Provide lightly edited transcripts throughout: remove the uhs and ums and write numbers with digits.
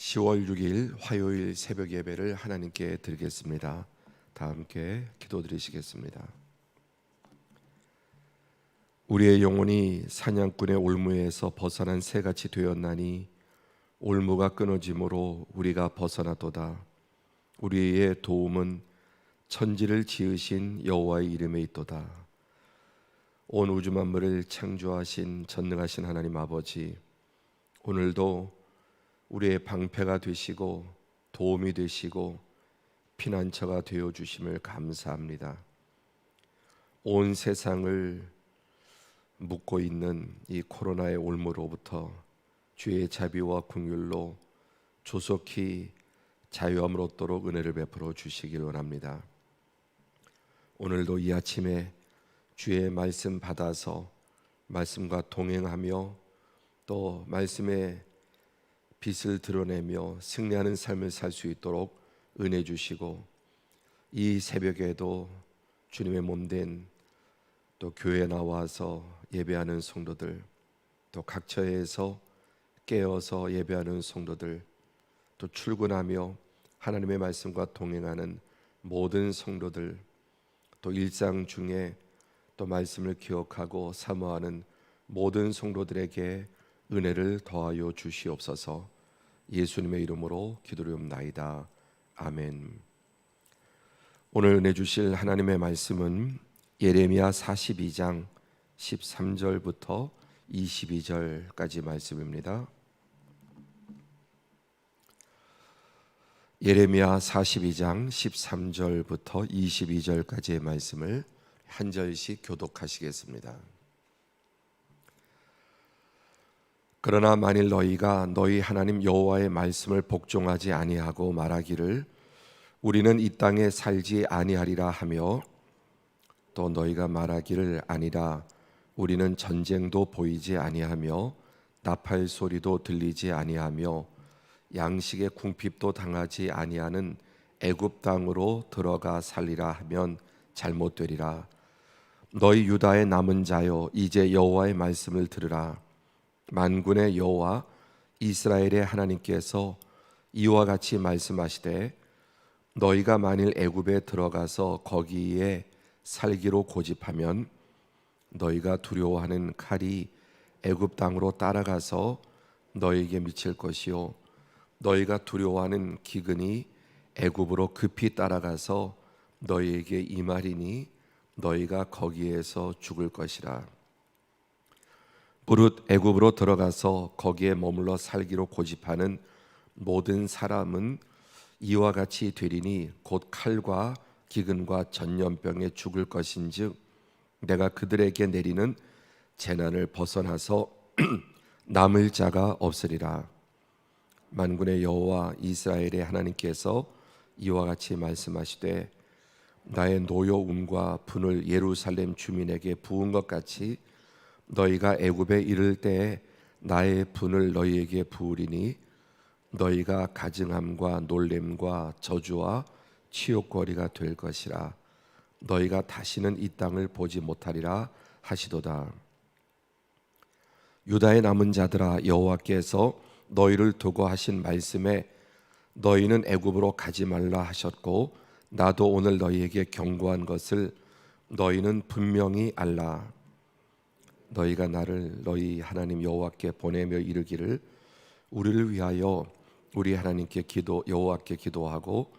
10월 6일 화요일 새벽 예배를 하나님께 드리겠습니다. 다 함께 기도드리시겠습니다. 우리의 영혼이 사냥꾼의 올무에서 벗어난 새같이 되었나니 올무가 끊어짐으로 우리가 벗어나도다. 우리의 도움은 천지를 지으신 여호와의 이름에 있도다. 온 우주 만물을 창조하신 전능하신 하나님 아버지, 오늘도 우리의 방패가 되시고 도움이 되시고 피난처가 되어 주심을 감사합니다. 온 세상을 묶고 있는 이 코로나의 올무로부터 주의 자비와 긍휼로 조속히 자유함을 얻도록 은혜를 베풀어 주시길 원합니다. 오늘도 이 아침에 주의 말씀 받아서 말씀과 동행하며 또 말씀의 빛을 드러내며 승리하는 삶을 살 수 있도록 은혜 주시고, 이 새벽에도 주님의 몸된 또 교회에 나와서 예배하는 성도들, 또 각처에서 깨어서 예배하는 성도들, 또 출근하며 하나님의 말씀과 동행하는 모든 성도들, 또 일상 중에 또 말씀을 기억하고 사모하는 모든 성도들에게 은혜를 더하여 주시옵소서. 예수님의 이름으로 기도드리옵나이다. 아멘. 오늘 은혜 주실 하나님의 말씀은 예레미야 42장 13절부터 22절까지 말씀입니다. 예레미야 42장 13절부터 22절까지의 말씀을 한 절씩 교독하시겠습니다. 그러나 만일 너희가 너희 하나님 여호와의 말씀을 복종하지 아니하고 말하기를 우리는 이 땅에 살지 아니하리라 하며, 또 너희가 말하기를 아니라 우리는 전쟁도 보이지 아니하며 나팔 소리도 들리지 아니하며 양식의 궁핍도 당하지 아니하는 애굽 땅으로 들어가 살리라 하면 잘못되리라. 너희 유다의 남은 자여, 이제 여호와의 말씀을 들으라. 만군의 여호와 이스라엘의 하나님께서 이와 같이 말씀하시되, 너희가 만일 애굽에 들어가서 거기에 살기로 고집하면 너희가 두려워하는 칼이 애굽 땅으로 따라가서 너희에게 미칠 것이요, 너희가 두려워하는 기근이 애굽으로 급히 따라가서 너희에게 임하리니 너희가 거기에서 죽을 것이라. 무릇 애굽으로 들어가서 거기에 머물러 살기로 고집하는 모든 사람은 이와 같이 되리니 곧 칼과 기근과 전염병에 죽을 것인즉 내가 그들에게 내리는 재난을 벗어나서 남을 자가 없으리라. 만군의 여호와 이스라엘의 하나님께서 이와 같이 말씀하시되, 나의 노여움과 분을 예루살렘 주민에게 부은 것 같이 너희가 애굽에 이를 때에 나의 분을 너희에게 부으리니 너희가 가증함과 놀램과 저주와 치욕거리가 될 것이라. 너희가 다시는 이 땅을 보지 못하리라 하시도다. 유다의 남은 자들아, 여호와께서 너희를 두고 하신 말씀에 너희는 애굽으로 가지 말라 하셨고, 나도 오늘 너희에게 경고한 것을 너희는 분명히 알라. 너희가 나를 너희 하나님 여호와께 보내며 이르기를 우리를 위하여 우리 하나님께 여호와께 기도하고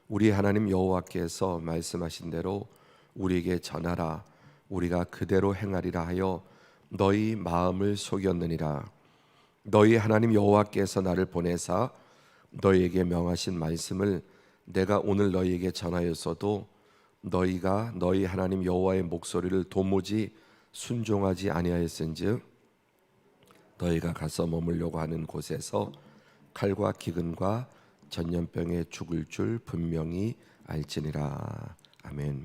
우리 하나님 여호와께서 말씀하신 대로 우리에게 전하라. 우리가 그대로 행하리라 하여 너희 마음을 속였느니라. 너희 하나님 여호와께서 나를 보내사 너희에게 명하신 말씀을 내가 오늘 너희에게 전하였어도 너희가 너희 하나님 여호와의 목소리를 도무지 순종하지 아니하였은즉 너희가 가서 머물려고 하는 곳에서 칼과 기근과 전염병에 죽을 줄 분명히 알지니라. 아멘.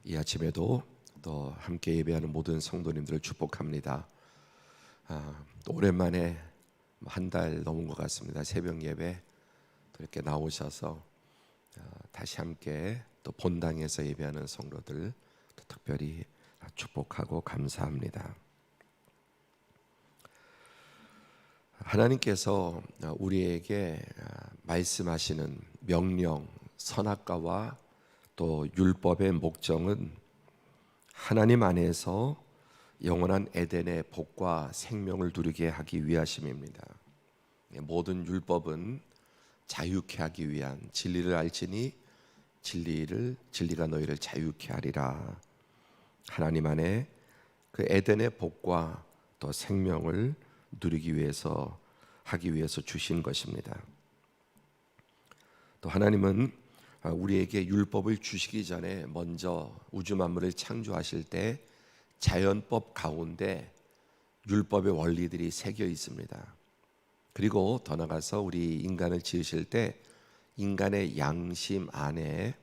이 아침에도 또 함께 예배하는 모든 성도님들을 축복합니다. 또 오랜만에 한 달 넘은 것 같습니다. 새벽 예배 또 이렇게 나오셔서 다시 함께 또 본당에서 예배하는 성도들 또 특별히 축복하고 감사합니다. 하나님께서 우리에게 말씀하시는 명령, 선악과와 또 율법의 목적은 하나님 안에서 영원한 에덴의 복과 생명을 누리게 하기 위하심입니다. 모든 율법은 자유케 하기 위한, 진리를 알지니 진리가 너희를 자유케 하리라. 하나님 안에 그 에덴의 복과 또 생명을 누리기 위해서 하기 위해서 주신 것입니다. 또 하나님은 우리에게 율법을 주시기 전에 먼저 우주 만물을 창조하실 때 자연법 가운데 율법의 원리들이 새겨 있습니다. 그리고 더 나아가서 우리 인간을 지으실 때 인간의 양심 안에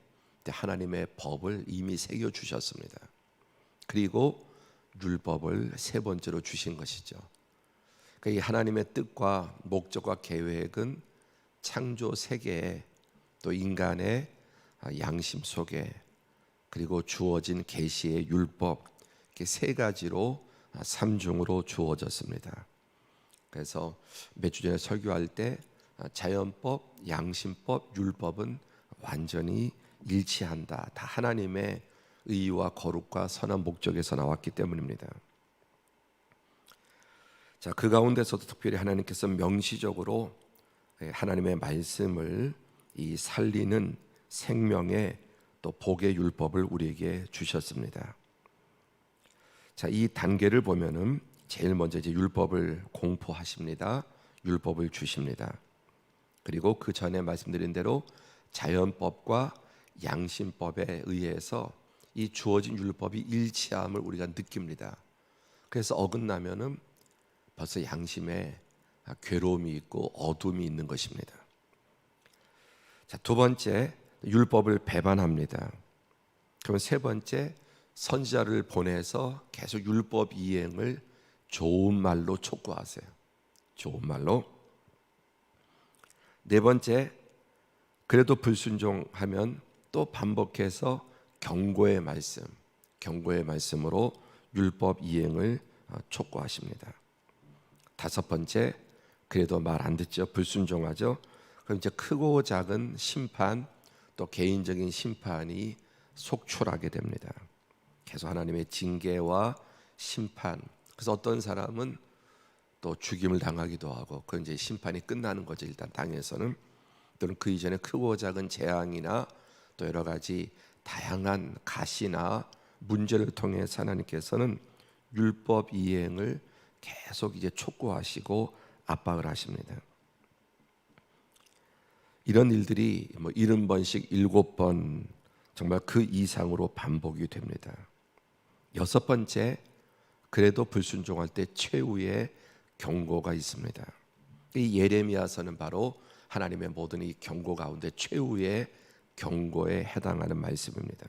하나님의 법을 이미 새겨 주셨습니다. 그리고 율법을 세 번째로 주신 것이죠. 이 하나님의 뜻과 목적과 계획은 창조 세계에 또 인간의 양심 속에 그리고 주어진 계시의 율법 이렇게 세 가지로 삼중으로 주어졌습니다. 그래서 몇 주 전에 설교할 때 자연법, 양심법, 율법은 완전히 일치한다. 다 하나님의 의와 거룩과 선한 목적에서 나왔기 때문입니다. 자, 그 가운데서도 특별히 하나님께서 명시적으로 하나님의 말씀을 이 살리는 생명의 또 복의 율법을 우리에게 주셨습니다. 자, 이 단계를 보면은 제일 먼저 이제 율법을 공포하십니다. 율법을 주십니다. 그리고 그 전에 말씀드린 대로 자연법과 양심법에 의해서 이 주어진 율법이 일치함을 우리가 느낍니다. 그래서 어긋나면은 벌써 양심에 괴로움이 있고 어둠이 있는 것입니다. 자, 두 번째, 율법을 배반합니다. 그러면 세 번째, 선지자를 보내서 계속 율법 이행을 좋은 말로 촉구하세요. 좋은 말로. 네 번째, 그래도 불순종하면 또 반복해서 경고의 말씀으로 율법 이행을 촉구하십니다. 다섯 번째, 그래도 말 안 듣죠. 불순종하죠. 그럼 이제 크고 작은 심판, 또 개인적인 심판이 속출하게 됩니다. 계속 하나님의 징계와 심판. 그래서 어떤 사람은 또 죽임을 당하기도 하고, 그건 이제 심판이 끝나는 거죠. 일단 땅에서는. 또는 그 이전에 크고 작은 재앙이나 또 여러 가지 다양한 가시나 문제를 통해서 하나님께서는 율법 이행을 계속 이제 촉구하시고 압박을 하십니다. 이런 일들이 70번씩 7번 정말 그 이상으로 반복이 됩니다. 여섯 번째, 그래도 불순종할 때 최후의 경고가 있습니다. 이 예레미야서는 바로 하나님의 모든 이 경고 가운데 최후의 경고에 해당하는 말씀입니다.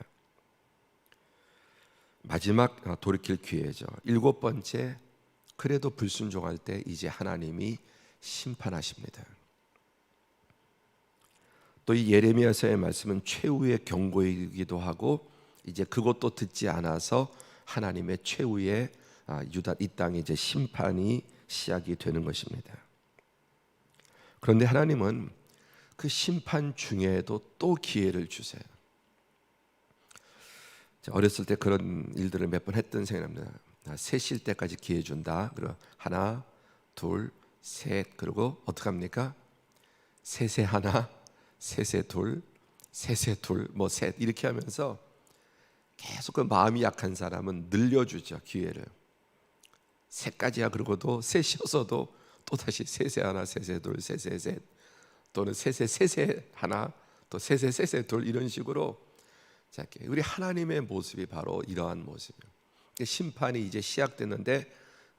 마지막 돌이킬 기회죠. 일곱 번째, 그래도 불순종할 때 이제 하나님이 심판하십니다. 또 이 예레미야서의 말씀은 최후의 경고이기도 하고 이제 그것도 듣지 않아서 하나님의 최후의 유다 이 땅의 이제 심판이 시작이 되는 것입니다. 그런데 하나님은 그 심판 중에도 또 기회를 주세요. 어렸을 때 그런 일들을 몇 번 했던 생각납니다. 셋일 때까지 기회 준다. 그리고 하나, 둘, 셋. 그리고 어떻게 합니까? 셋에 하나, 셋에 둘, 셋에 둘, 뭐 셋 이렇게 하면서 계속 그 마음이 약한 사람은 늘려주죠. 기회를. 셋까지야. 그러고도 셋이어서도 또 다시 셋에 하나, 셋에 둘, 셋에 셋, 또는 셋에 하나, 또 셋에 둘 이런 식으로. 자, 우리 하나님의 모습이 바로 이러한 모습이에요. 심판이 이제 시작됐는데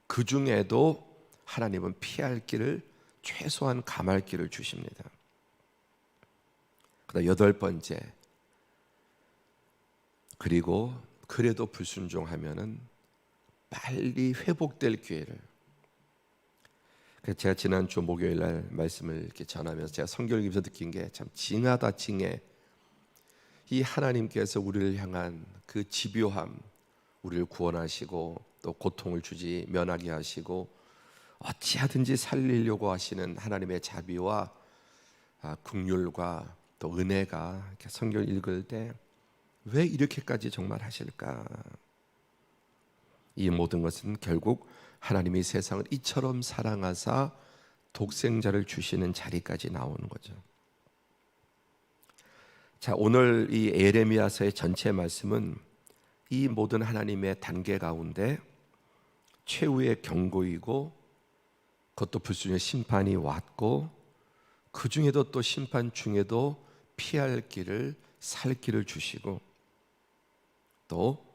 그 중에도 하나님은 피할 길을 최소한 감할 길을 주십니다. 그다음 여덟 번째, 그리고 그래도 불순종하면은 빨리 회복될 기회를. 제가 지난주 목요일 날 말씀을 이렇게 전하면서 제가 성경에서 느낀 게 참 징하다, 징해. 이 하나님께서 우리를 향한 그 집요함, 우리를 구원하시고 또 고통을 주지 면하게 하시고 어찌하든지 살리려고 하시는 하나님의 자비와 긍휼과 또 은혜가 이렇게 성경을 읽을 때 왜 이렇게까지 정말 하실까? 이 모든 것은 결국 하나님이 세상을 이처럼 사랑하사 독생자를 주시는 자리까지 나오는 거죠. 자, 오늘 이 예레미야서의 전체 말씀은 이 모든 하나님의 단계 가운데 최후의 경고이고, 그것도 불순의 심판이 왔고, 그 중에도 또 심판 중에도 피할 길을, 살 길을 주시고, 또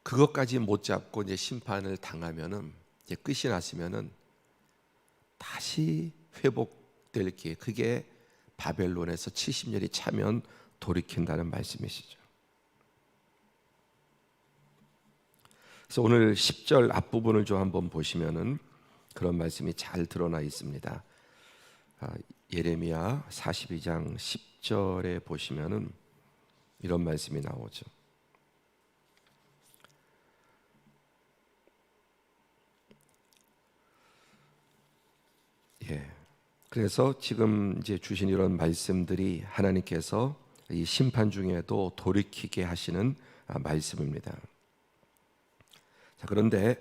그것까지 못 잡고 이제 심판을 당하면은, 이제 끝이 났으면은 다시 회복될 길, 그게 바벨론에서 70년이 차면 돌이킨다는 말씀이시죠. 그래서 오늘 10절 앞부분을 좀 한번 보시면은 그런 말씀이 잘 드러나 있습니다. 예레미야 42장 10절에 보시면은 이런 말씀이 나오죠. 그래서 지금 이제 주신 이런 말씀들이 하나님께서 이 심판 중에도 돌이키게 하시는 말씀입니다. 자, 그런데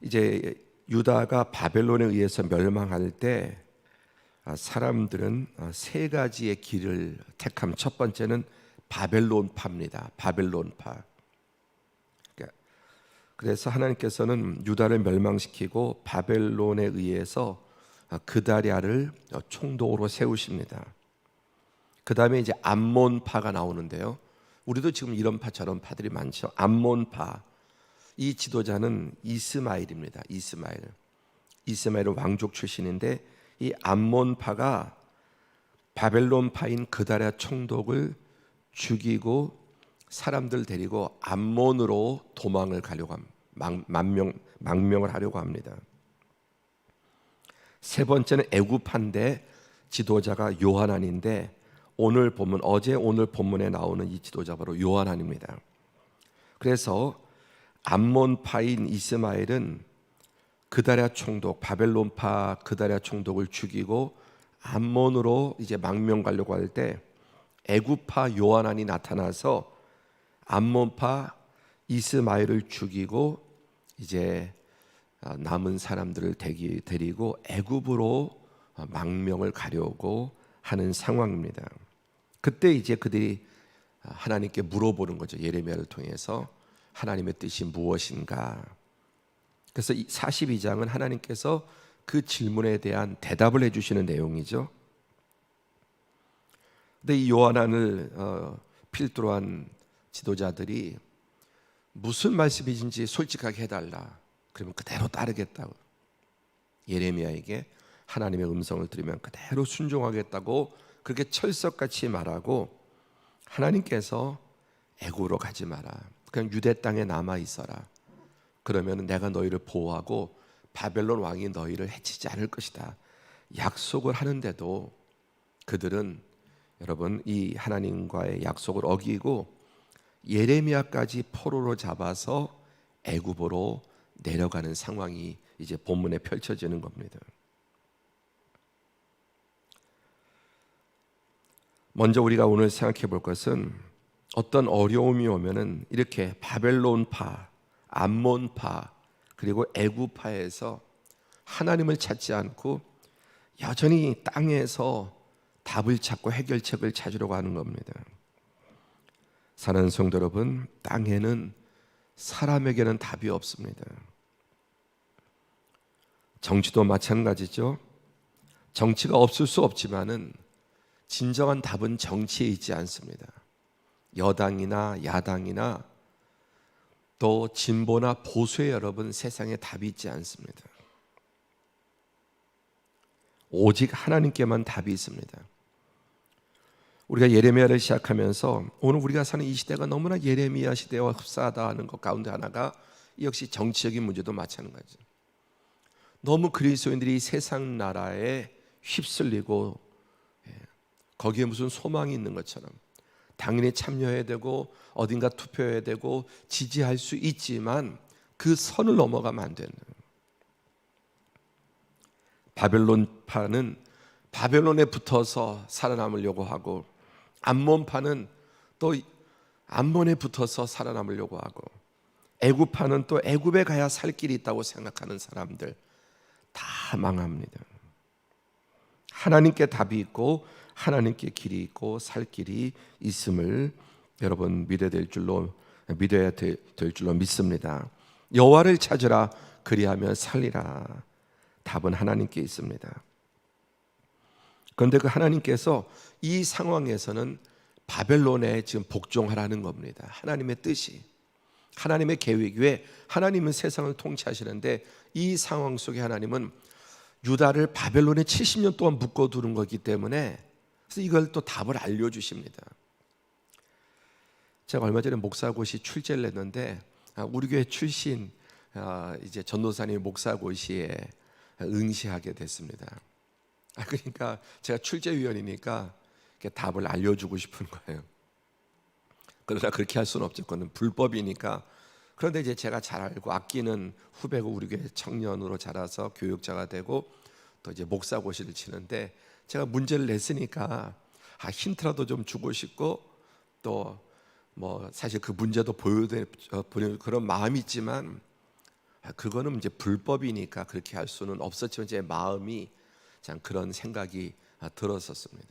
이제 유다가 바벨론에 의해서 멸망할 때 사람들은 세 가지의 길을 택함. 첫 번째는 바벨론파입니다. 바벨론파. 그래서 하나님께서는 유다를 멸망시키고 바벨론에 의해서 그다랴를 총독으로 세우십니다. 그 다음에 이제 암몬파가 나오는데요. 우리도 지금 이런 파 저런 파들이 많죠. 암몬파, 이 지도자는 이스마엘입니다. 이스마엘은 왕족 출신인데, 이 암몬파가 바벨론파인 그다랴 총독을 죽이고 사람들 데리고 암몬으로 도망을 가려고 합니다. 망명을 하려고 합니다. 세 번째는 애굽파인데 지도자가 요하난인데, 오늘 본문에 나오는 이 지도자 바로 요하난입니다. 그래서 암몬파인 이스마엘은 그다랴 총독, 바벨론파 그다랴 총독을 죽이고 암몬으로 이제 망명 가려고 할 때 애굽파 요하난이 나타나서 암몬파 이스마엘을 죽이고 이제 남은 사람들을 데리고 애굽으로 망명을 가려고 하는 상황입니다. 그때 이제 그들이 하나님께 물어보는 거죠. 예레미야를 통해서 하나님의 뜻이 무엇인가. 그래서 42장은 하나님께서 그 질문에 대한 대답을 해주시는 내용이죠. 근데 이 요한안을 필두로 한 지도자들이 무슨 말씀이신지 솔직하게 해달라. 그러면 그대로 따르겠다고. 예레미야에게 하나님의 음성을 들으면 그대로 순종하겠다고 그렇게 철석같이 말하고, 하나님께서 애굽으로 가지 마라. 그냥 유대 땅에 남아 있어라. 그러면 내가 너희를 보호하고 바벨론 왕이 너희를 해치지 않을 것이다. 약속을 하는데도 그들은, 여러분, 이 하나님과의 약속을 어기고 예레미야까지 포로로 잡아서 애굽으로 내려가는 상황이 이제 본문에 펼쳐지는 겁니다. 먼저 우리가 오늘 생각해 볼 것은, 어떤 어려움이 오면은 이렇게 바벨론파, 암몬파, 그리고 애굽파에서 하나님을 찾지 않고 여전히 땅에서 답을 찾고 해결책을 찾으려고 하는 겁니다. 사랑하는 성도 여러분, 땅에는 사람에게는 답이 없습니다. 정치도 마찬가지죠. 정치가 없을 수 없지만은 진정한 답은 정치에 있지 않습니다. 여당이나 야당이나 또 진보나 보수에, 여러분, 세상에 답이 있지 않습니다. 오직 하나님께만 답이 있습니다. 우리가 예레미야를 시작하면서 오늘 우리가 사는 이 시대가 너무나 예레미야 시대와 흡사하다 하는 것 가운데 하나가 역시 정치적인 문제도 마찬가지죠. 너무 그리스도인들이 세상 나라에 휩쓸리고 거기에 무슨 소망이 있는 것처럼 당연히 참여해야 되고 어딘가 투표해야 되고 지지할 수 있지만 그 선을 넘어가면 안 되는, 바벨론파는 바벨론에 붙어서 살아남으려고 하고, 암몬파는 또 암몬에 붙어서 살아남으려고 하고, 애굽파는 또 애굽에 가야 살 길이 있다고 생각하는 사람들 다 망합니다. 하나님께 답이 있고 하나님께 길이 있고 살 길이 있음을 여러분 믿어야 될 줄로 믿습니다. 여호와를 찾으라, 그리하면 살리라. 답은 하나님께 있습니다. 그런데 그 하나님께서 이 상황에서는 바벨론에 지금 복종하라는 겁니다. 하나님의 뜻이, 하나님의 계획 외에 하나님은 세상을 통치하시는데, 이 상황 속에 하나님은 유다를 바벨론에 70년 동안 묶어두는 거기 때문에, 그래서 이걸 또 답을 알려주십니다. 제가 얼마 전에 목사고시 출제를 했는데, 우리 교회 출신 이제 전도사님 목사고시에 응시하게 됐습니다. 그러니까 제가 출제위원이니까 답을 알려주고 싶은 거예요. 그러나 그렇게 할 수는 없죠. 그건 불법이니까. 그런데 이제 제가 잘 알고 아끼는 후배고 우리 교회 청년으로 자라서 교육자가 되고 또 이제 목사고시를 치는데, 제가 문제를 냈으니까 힌트라도 좀 주고 싶고, 또 뭐 사실 그 문제도 보여드리는 그런 마음이 있지만, 그거는 이제 불법이니까 그렇게 할 수는 없었지만 제 마음이 참 그런 생각이 들었었습니다.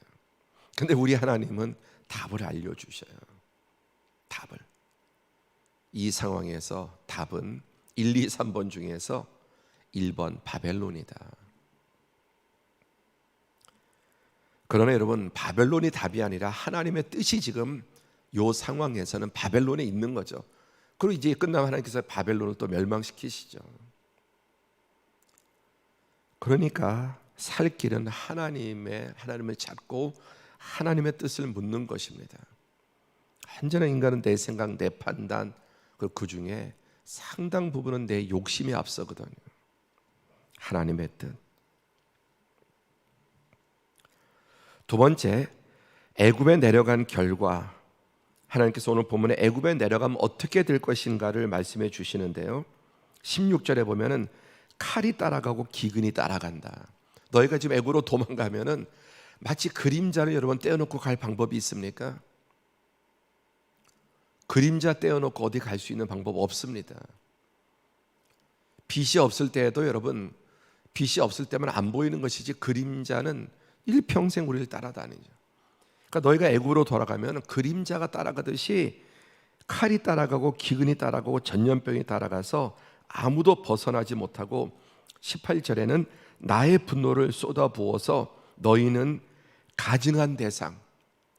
근데 우리 하나님은 답을 알려주셔요. 답을. 이 상황에서 답은 1, 2, 3번 중에서 1번 바벨론이다. 그러나 여러분, 바벨론이 답이 아니라 하나님의 뜻이 지금 이 상황에서는 바벨론에 있는 거죠. 그리고 이제 끝나면 하나님께서 바벨론을 또 멸망시키시죠. 그러니까 살 길은 하나님을 찾고 하나님의 뜻을 묻는 것입니다. 언제나 인간은 내 생각, 내 판단, 그 중에 상당 부분은 내 욕심이 앞서거든요. 하나님의 뜻. 두 번째, 애굽에 내려간 결과, 하나님께서 오늘 본문에 애굽에 내려가면 어떻게 될 것인가를 말씀해 주시는데요, 16절에 보면은 칼이 따라가고 기근이 따라간다. 너희가 지금 애굽으로 도망가면은 마치 그림자를 여러분 떼어놓고 갈 방법이 있습니까? 그림자 떼어놓고 어디 갈 수 있는 방법 없습니다. 빛이 없을 때에도 여러분, 빛이 없을 때만 안 보이는 것이지 그림자는 일평생 우리를 따라다니죠. 그러니까 너희가 애굽으로 돌아가면 그림자가 따라가듯이 칼이 따라가고 기근이 따라가고 전염병이 따라가서 아무도 벗어나지 못하고, 18절에는 나의 분노를 쏟아부어서 너희는 가증한 대상,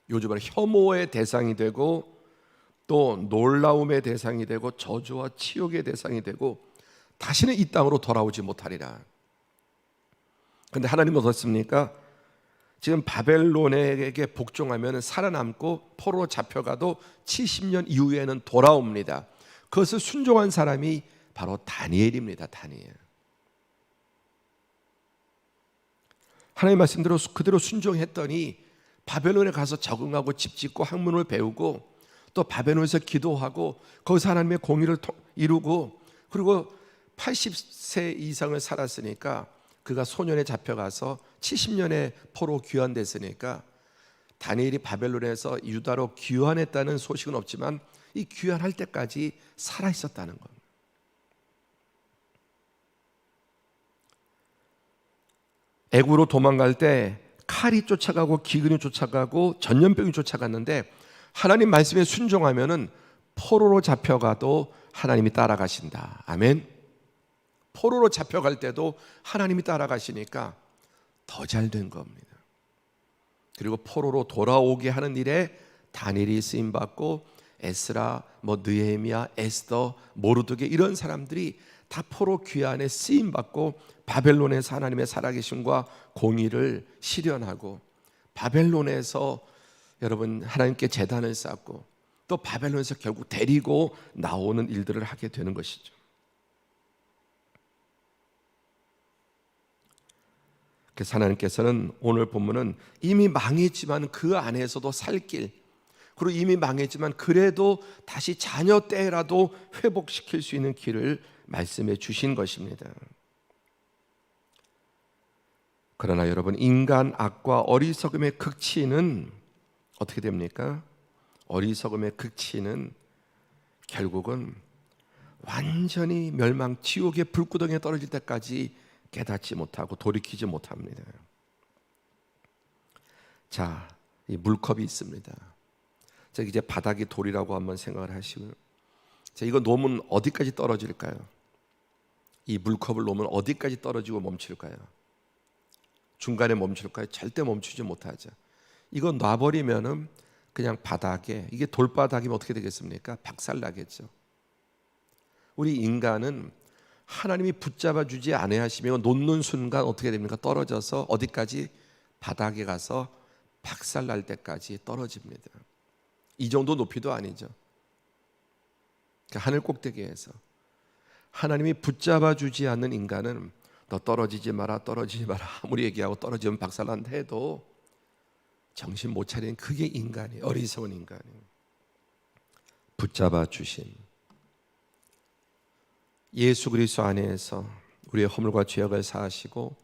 요즘은 혐오의 대상이 되고 또 놀라움의 대상이 되고 저주와 치욕의 대상이 되고 다시는 이 땅으로 돌아오지 못하리라. 그런데 하나님은 어떻습니까? 지금 바벨론에게 복종하면 살아남고 포로로 잡혀가도 70년 이후에는 돌아옵니다. 그것을 순종한 사람이 바로 다니엘입니다. 다니엘. 하나님 말씀대로 그대로 순종했더니 바벨론에 가서 적응하고 집 짓고 학문을 배우고 또 바벨론에서 기도하고 거기서 하나님의 공의를 이루고, 그리고 80세 이상을 살았으니까 그가 소년에 잡혀가서 70년의 포로 귀환됐으니까, 다니엘이 바벨론에서 유다로 귀환했다는 소식은 없지만 이 귀환할 때까지 살아 있었다는 겁니다. 애굽으로 도망갈 때 칼이 쫓아가고 기근이 쫓아가고 전염병이 쫓아갔는데, 하나님 말씀에 순종하면은 포로로 잡혀가도 하나님이 따라가신다. 아멘. 포로로 잡혀갈 때도 하나님이 따라가시니까 더 잘 된 겁니다. 그리고 포로로 돌아오게 하는 일에 다니엘이 쓰임 받고 에스라, 느헤미야, 에스더, 모르드게 이런 사람들이 다 포로 귀환에 쓰임 받고 바벨론에서 하나님의 살아계심과 공의를 실현하고, 바벨론에서 여러분 하나님께 제단을 쌓고 또 바벨론에서 결국 데리고 나오는 일들을 하게 되는 것이죠. 그래서 하나님께서는 오늘 본문은 이미 망했지만 그 안에서도 살 길, 그리고 이미 망했지만 그래도 다시 자녀 때라도 회복시킬 수 있는 길을 말씀해 주신 것입니다. 그러나 여러분, 인간 악과 어리석음의 극치는 어떻게 됩니까? 어리석음의 극치는 결국은 완전히 멸망, 지옥의 불구덩이에 떨어질 때까지 깨닫지 못하고 돌이키지 못합니다. 자, 이 물컵이 있습니다. 자, 이제 바닥이 돌이라고 한번 생각을 하시고요. 자, 이거 놓으면 어디까지 떨어질까요? 이 물컵을 놓으면 어디까지 떨어지고 멈출까요? 중간에 멈출까요? 절대 멈추지 못하죠. 이거 놔버리면은 그냥 바닥에, 이게 돌바닥이면 어떻게 되겠습니까? 박살나겠죠. 우리 인간은 하나님이 붙잡아 주지 아니하시면 놓는 순간 어떻게 됩니까? 떨어져서 어디까지? 바닥에 가서 박살날 때까지 떨어집니다. 이 정도 높이도 아니죠. 그러니까 하늘 꼭대기에서 하나님이 붙잡아 주지 않는 인간은 너 떨어지지 마라, 떨어지지 마라 아무리 얘기하고 떨어지면 박살난다 해도 정신 못 차리는, 그게 인간이에요. 어리석은 인간이에요. 붙잡아 주신 예수 그리스도 안에서 우리의 허물과 죄악을 사하시고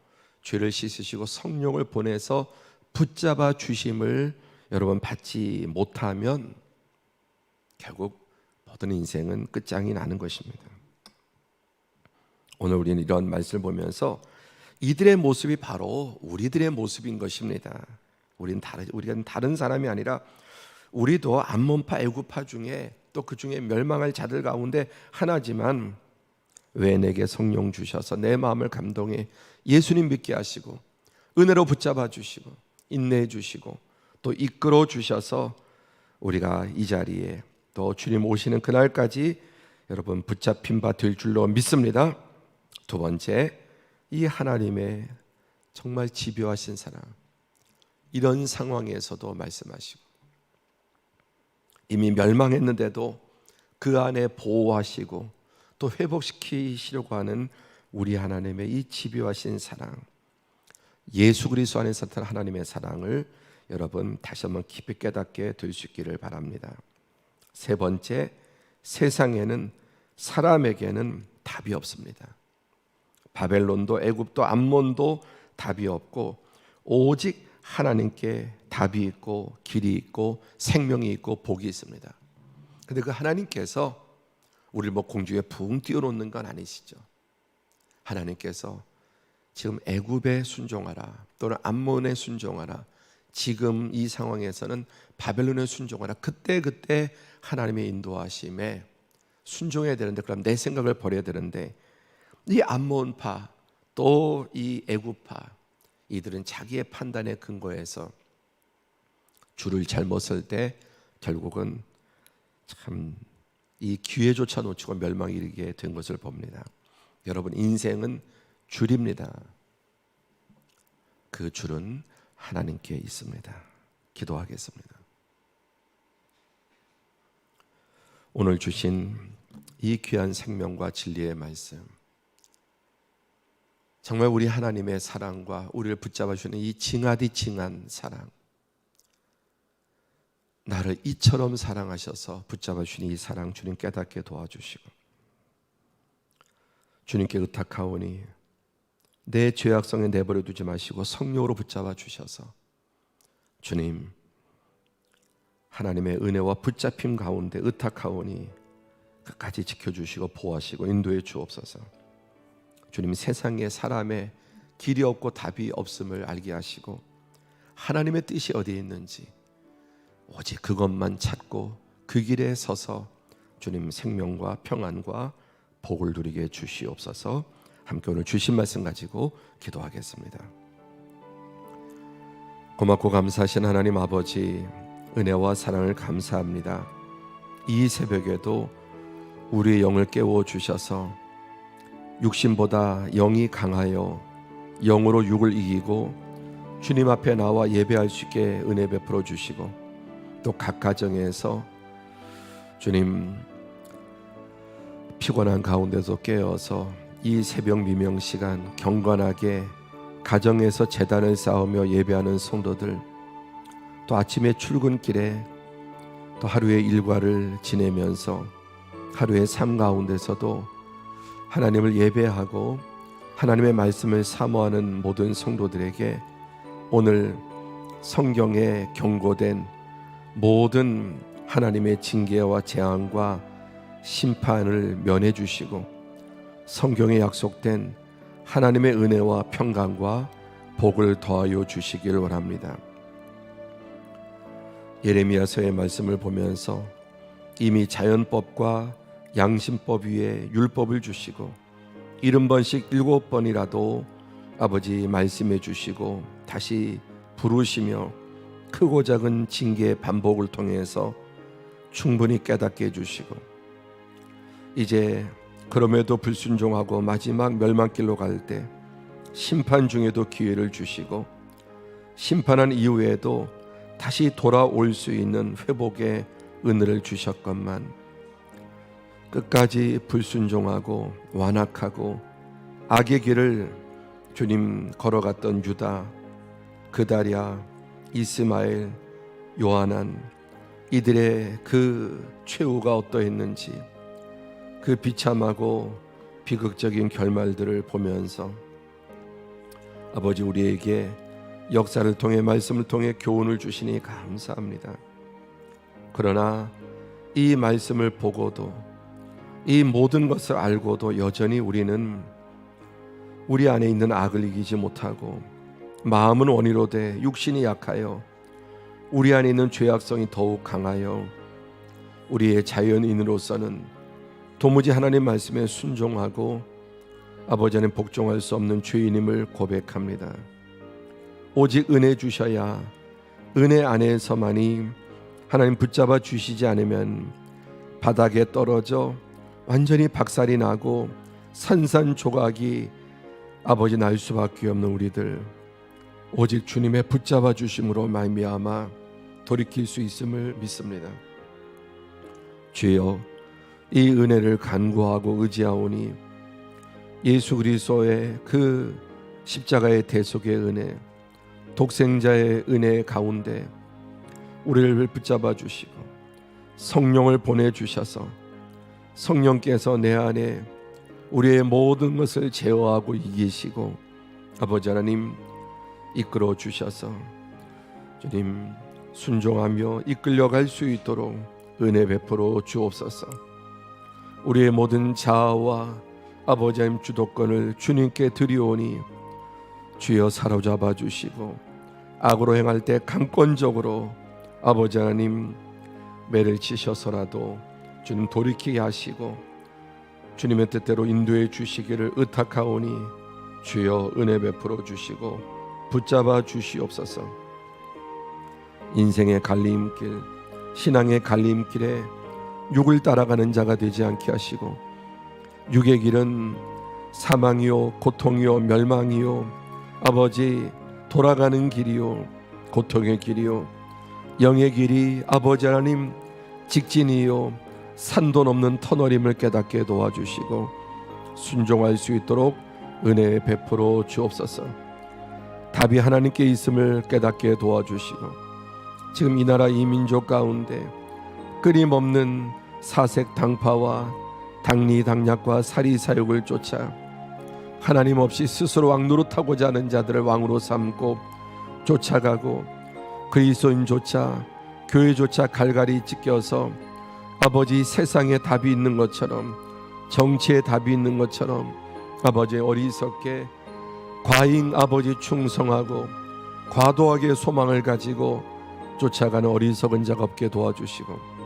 죄를 씻으시고 성령을 보내서 붙잡아 주심을 여러분 받지 못하면 결국 모든 인생은 끝장이 나는 것입니다. 오늘 우리는 이런 말씀을 보면서 이들의 모습이 바로 우리들의 모습인 것입니다. 우리는 다른 사람이 아니라 우리도 암몬파 애굽파 중에 또 그 중에 멸망할 자들 가운데 하나지만 왜 내게 성령 주셔서 내 마음을 감동해 예수님 믿게 하시고 은혜로 붙잡아 주시고 인내해 주시고 또 이끌어 주셔서 우리가 이 자리에 또 주님 오시는 그날까지 여러분 붙잡힌 바 될 줄로 믿습니다. 두 번째, 이 하나님의 정말 집요하신 사랑, 이런 상황에서도 말씀하시고 이미 멸망했는데도 그 안에 보호하시고 또 회복시키시려고 하는 우리 하나님의 이 집요하신 사랑, 예수 그리스도 안에서 나타난 하나님의 사랑을 여러분 다시 한번 깊이 깨닫게 될 수 있기를 바랍니다. 세 번째, 세상에는 사람에게는 답이 없습니다. 바벨론도 애굽도 암몬도 답이 없고 오직 하나님께 답이 있고 길이 있고 생명이 있고 복이 있습니다. 그런데 그 하나님께서 우리를 뭐 공중에 붕 띄워놓는 건 아니시죠. 하나님께서 지금 애굽에 순종하라 또는 암몬에 순종하라, 지금 이 상황에서는 바벨론에 순종하라, 그때 하나님의 인도하심에 순종해야 되는데, 그럼 내 생각을 버려야 되는데 이 암몬파 또 이 애굽파, 이들은 자기의 판단에 근거해서 줄을 잘못 쓸 때 결국은 참 이 기회조차 놓치고 멸망에 이르게 된 것을 봅니다. 여러분, 인생은 줄입니다. 그 줄은 하나님께 있습니다. 기도하겠습니다. 오늘 주신 이 귀한 생명과 진리의 말씀, 정말 우리 하나님의 사랑과 우리를 붙잡아 주는 이 징하디 징한 사랑, 나를 이처럼 사랑하셔서 붙잡아 주신 이 사랑 주님 깨닫게 도와주시고, 주님께 의탁하오니 내 죄악성에 내버려 두지 마시고 성령으로 붙잡아 주셔서 주님 하나님의 은혜와 붙잡힘 가운데 의탁하오니 끝까지 지켜주시고 보호하시고 인도해 주옵소서. 주님, 세상에 사람의 길이 없고 답이 없음을 알게 하시고 하나님의 뜻이 어디에 있는지 오직 그것만 찾고 그 길에 서서 주님 생명과 평안과 복을 누리게 주시옵소서. 함께 오늘 주신 말씀 가지고 기도하겠습니다. 고맙고 감사하신 하나님 아버지, 은혜와 사랑을 감사합니다. 이 새벽에도 우리의 영을 깨워 주셔서 육신보다 영이 강하여 영으로 육을 이기고 주님 앞에 나와 예배할 수 있게 은혜 베풀어 주시고, 또 각 가정에서 주님 피곤한 가운데서 깨어서 이 새벽 미명 시간 경건하게 가정에서 제단을 쌓으며 예배하는 성도들, 또 아침에 출근길에 또 하루의 일과를 지내면서 하루의 삶 가운데서도 하나님을 예배하고 하나님의 말씀을 사모하는 모든 성도들에게 오늘 성경에 경고된 모든 하나님의 징계와 재앙과 심판을 면해 주시고 성경에 약속된 하나님의 은혜와 평강과 복을 더하여 주시길 원합니다. 예레미야서의 말씀을 보면서 이미 자연법과 양심법 위에 율법을 주시고 70번씩 7번이라도 아버지 말씀해 주시고 다시 부르시며 크고 작은 징계의 반복을 통해서 충분히 깨닫게 해주시고 이제 그럼에도 불순종하고 마지막 멸망길로 갈 때 심판 중에도 기회를 주시고 심판한 이후에도 다시 돌아올 수 있는 회복의 은혜를 주셨건만 끝까지 불순종하고 완악하고 악의 길을 주님 걸어갔던 유다, 그다랴, 이스마엘, 요하난 이들의 그 최후가 어떠했는지 그 비참하고 비극적인 결말들을 보면서 아버지 우리에게 역사를 통해 말씀을 통해 교훈을 주시니 감사합니다. 그러나 이 말씀을 보고도 이 모든 것을 알고도 여전히 우리는 우리 안에 있는 악을 이기지 못하고 마음은 원이로 돼 육신이 약하여 우리 안에 있는 죄악성이 더욱 강하여 우리의 자연인으로서는 도무지 하나님 말씀에 순종하고 아버지 안에 복종할 수 없는 죄인임을 고백합니다. 오직 은혜 주셔야 은혜 안에서만이 하나님 붙잡아 주시지 않으면 바닥에 떨어져 완전히 박살이 나고 산산조각이 아버지 날 수밖에 없는 우리들 오직 주님의 붙잡아 주심으로 말미암아 돌이킬 수 있음을 믿습니다. 주여 이 은혜를 간구하고 의지하오니 예수 그리스도의 그 십자가의 대속의 은혜 독생자의 은혜 가운데 우리를 붙잡아 주시고 성령을 보내주셔서 성령께서 내 안에 우리의 모든 것을 제어하고 이기시고 아버지 하나님 이끌어 주셔서 주님 순종하며 이끌려갈 수 있도록 은혜 베풀어 주옵소서. 우리의 모든 자아와 아버지 하나님 주도권을 주님께 드리오니 주여 사로잡아 주시고 악으로 행할 때 강권적으로 아버지 하나님 매를 치셔서라도 주님 돌이키게 하시고 주님의 뜻대로 인도해 주시기를 의탁하오니 주여 은혜 베풀어 주시고 붙잡아 주시옵소서. 인생의 갈림길 신앙의 갈림길에 육을 따라가는 자가 되지 않게 하시고 육의 길은 사망이요 고통이요 멸망이요 아버지 돌아가는 길이요 고통의 길이요 영의 길이 아버지 하나님 직진이요 산도 넘는 터널임을 깨닫게 도와주시고 순종할 수 있도록 은혜 베풀어 주옵소서. 답이 하나님께 있음을 깨닫게 도와주시고 지금 이 나라 이 민족 가운데 끊임없는 사색 당파와 당리당략과 사리사욕을 쫓아 하나님 없이 스스로 왕 노릇하고자 하는 자들을 왕으로 삼고 쫓아가고 그리스도인조차 교회조차 갈갈이 찢겨서 아버지 세상에 답이 있는 것처럼 정치에 답이 있는 것처럼 아버지 어리석게 과잉 아버지 충성하고 과도하게 소망을 가지고 쫓아가는 어리석은 자가 없게 도와주시고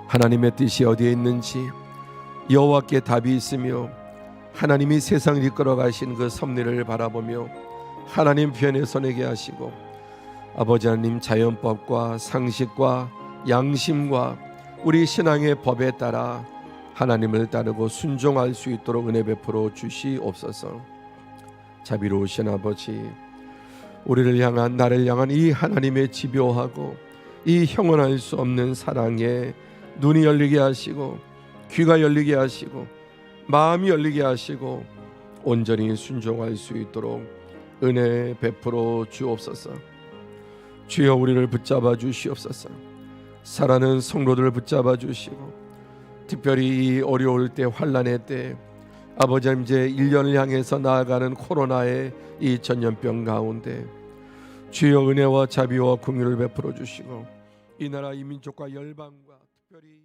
하나님의 뜻이 어디에 있는지 여호와께 답이 있으며 하나님이 세상을 이끌어 가신 그 섭리를 바라보며 하나님 편에 서내게 하시고 아버지 하나님 자연법과 상식과 양심과 우리 신앙의 법에 따라 하나님을 따르고 순종할 수 있도록 은혜 베풀어 주시옵소서. 자비로우신 아버지 우리를 향한 나를 향한 이 하나님의 집요하고 이 형언할 수 없는 사랑에 눈이 열리게 하시고 귀가 열리게 하시고 마음이 열리게 하시고 온전히 순종할 수 있도록 은혜 베풀어 주옵소서. 주여 우리를 붙잡아 주시옵소서. 사랑하는 성도들을 붙잡아 주시고 특별히 이 어려울 때 환난의 때 아버지 하나님, 이제 1년을 향해서 나아가는 코로나의 이 전염병 가운데 주여 은혜와 자비와 긍휼을 베풀어 주시고 이 나라 이 민족과 열방과 특별히